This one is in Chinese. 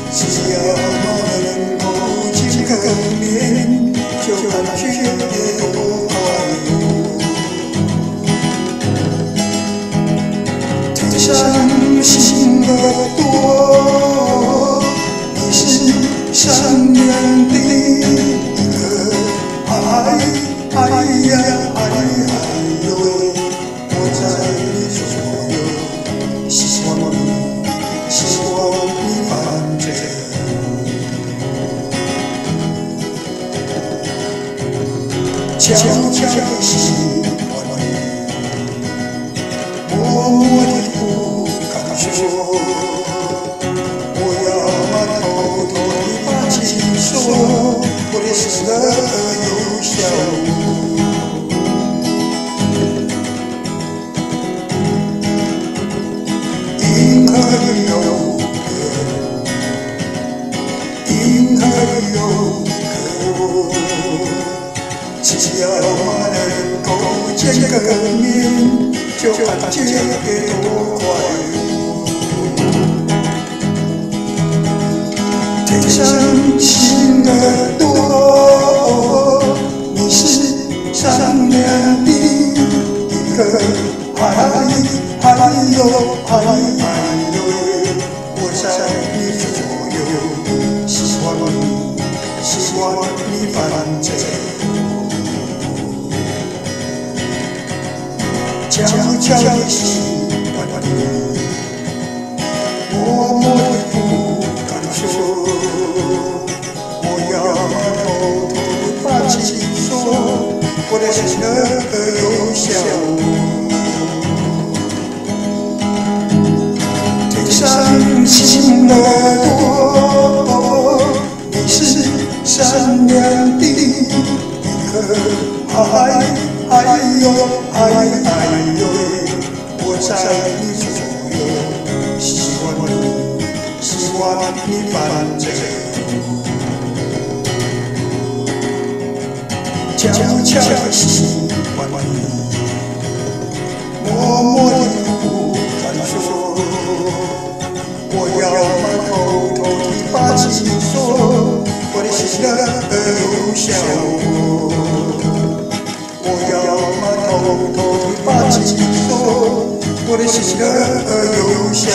只要能够见个面，就感觉多快乐。天上星儿多，你是善良的一个，哎呀呦喂，我在你左右，希望你反正。悄悄地喜欢你，默默地不敢说，我要偷偷地把情说，我的死了又笑。银河有个，银河有个。只要能够见个面，就感觉多快乐。天上星儿多，你是善良的一个，哎呦，我在你左右，希望你反正。悄悄地喜欢你，默默地不敢说，我要偷偷地把情说，我的心儿又笑。天上星儿多，你是善良的一个，哎呦，我在你左右，希望你反正。悄悄地喜欢你，默默地不敢说，我要偷偷地把情说，我的心儿又笑。我要偷偷地把情说，我的心儿又笑。